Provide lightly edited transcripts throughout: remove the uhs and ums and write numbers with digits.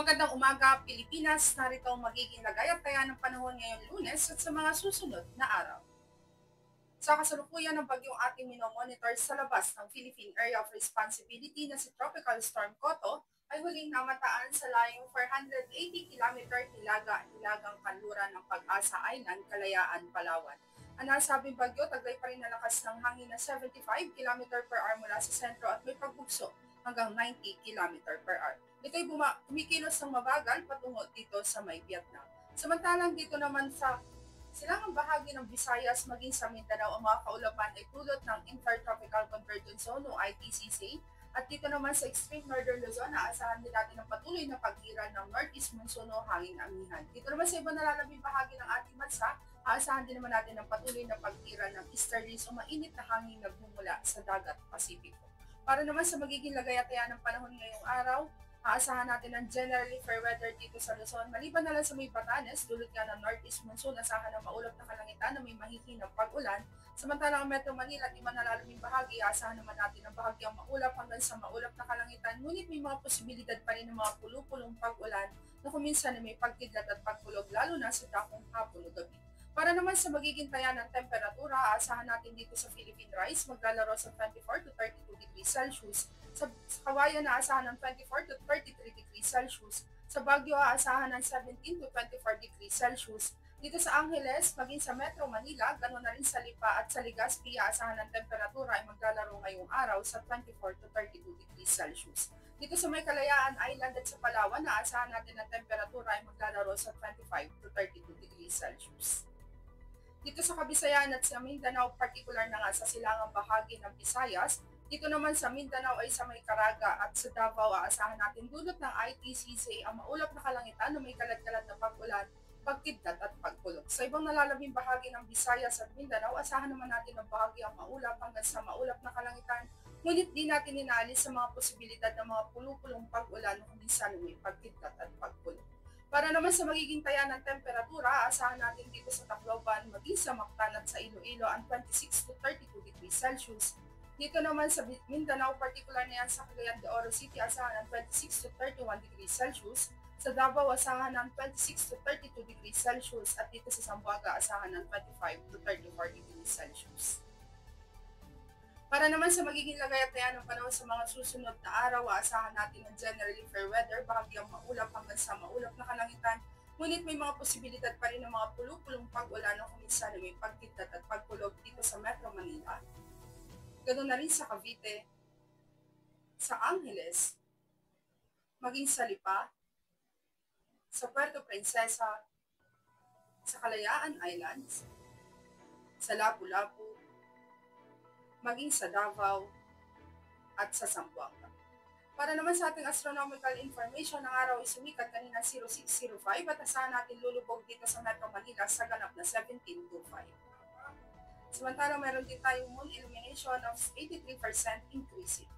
Magandang umaga, Pilipinas. Narito ang magiging lagay-at-taya ng panahon ngayong Lunes at sa mga susunod na araw. Sa kasalukuyan ng bagyong ating minomonitor sa labas ng Philippine Area of Responsibility na si Tropical Storm Koto ay huling namataan sa layong 480 km hilagang kanluran ng Pag-asa Island, Kalayaan, Palawan. Ang nasabing bagyo, taglay pa rin na lakas ng hangin na 75 km per hour mula sa sentro at may pagbugso hanggang 90 km per hour. Ito'y kumikilos ng mabagal patungo dito sa may Vietnam. Samantalang dito naman sa silangang bahagi ng Visayas maging sa Mindanao, ang mga kaulapan ay dulot ng Intertropical Convergence Zone o ITCZ. At dito naman sa extreme northern Luzon, aasahan din natin ang patuloy na pagkiral ng northeast monsoon o hangin amihan. Dito naman sa ibang nalalabing bahagi ng ating bansa, aasahan din naman natin ang patuloy na pagkiral ng easterlies o mainit na hangin nagmumula sa dagat Pasipiko. Para naman sa magiging lagay-at-taya ng panahon ngayong araw, aasahan natin ang generally fair weather dito sa Luzon. Maliban na lang sa may Batanes, dulot nga ng northeast monsoon, asahan ng maulap na kalangitan na may mahihinang pag-ulan. Samantalang ang Metro Manila at iba nalalabing bahagi, aasahan naman natin ang bahagyang maulap hanggang sa maulap na kalangitan. Ngunit may mga posibilidad pa rin ng mga pulupulong pag-ulan na kuminsan may pagkidlat at pagkulog, lalo na sa dakong hapon o gabi. Para naman sa magiging taya ng temperatura, aasahan natin dito sa Philippine Rise, maglalaro sa 24 to 32 degrees Celsius. Sa Kawayan, aasahan ng 24 to 33 degrees Celsius. Sa Baguio, aasahan ng 17 to 24 degrees Celsius. Dito sa Angeles, maging sa Metro Manila, ganoon na rin sa Lipa at sa Legazpi, aasahan ng temperatura ay maglalaro ngayong araw sa 24 to 32 degrees Celsius. Dito sa may Kalayaan Island at sa Palawan, aasahan natin ang temperatura ay maglalaro sa 25 to 32 degrees Celsius. Dito sa Kabisayan at sa Mindanao, particular na nga sa silangang bahagi ng Visayas, dito naman sa Mindanao ay sa may Caraga at sa Davao, aasahan natin dulot ng ITCZ ang maulap na kalangitan na may kalat-kalat na pag-ulan, pagkidlat at pagkulog. Sa ibang nalalabing bahagi ng Visayas at Mindanao, asahan naman natin ang bahagi ang maulap hanggang sa maulap na kalangitan, ngunit di natin inaalis sa mga posibilidad ng mga pulupulong pag-ulan kung minsan may pagkidlat at pagkulog. Para naman sa magiging taya ng temperatura, asahan natin dito sa Tacloban, maging sa Mactan at sa Iloilo ang 26 to 32 degrees Celsius. Dito naman sa Mindanao, particular na yan sa Cagayan de Oro City, asahan ng 26 to 31 degrees Celsius. Sa Davao, asahan ng 26 to 32 degrees Celsius. At dito sa Zamboanga, asahan ng 25 to 34 degrees Celsius. Para naman sa magiging lagay-at-taya ng panahon sa mga susunod na araw, aasahan natin ang generally fair weather, bahagyang maulap hanggang sa maulap na kalangitan. Ngunit may mga posibilidad pa rin ng mga pulupulong pag-ulan o kuminsan may pagkidlat at pagkulog dito sa Metro Manila. Ganoon na rin sa Cavite, sa Angeles, maging sa Lipa, sa Puerto Princesa, sa Kalayaan Islands, sa Lapu-Lapu, maging sa Davao, at sa Zamboanga. Para naman sa ating astronomical information, ang araw ay sumikat kanina 0605 at asahan natin lulubog dito sa Metro Manila sa ganap na 1725. Samantala, meron din tayong moon illumination of 83% increasing.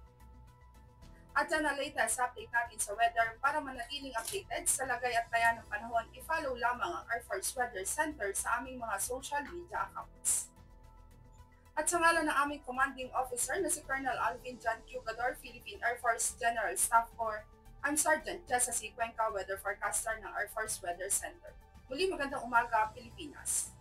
At yan ang latest update natin sa weather. Para manatiling updated sa lagay at taya ng panahon, i-follow lamang ang Air Force Weather Center sa aming mga social media accounts. At sa ngalan ng aming commanding officer na si Colonel Alvin John Cugador, Philippine Air Force General Staff Corps, I'm Sergeant Jessa C. Cuenca, Weather Forecaster ng Air Force Weather Center. Muli magandang umaga, Pilipinas.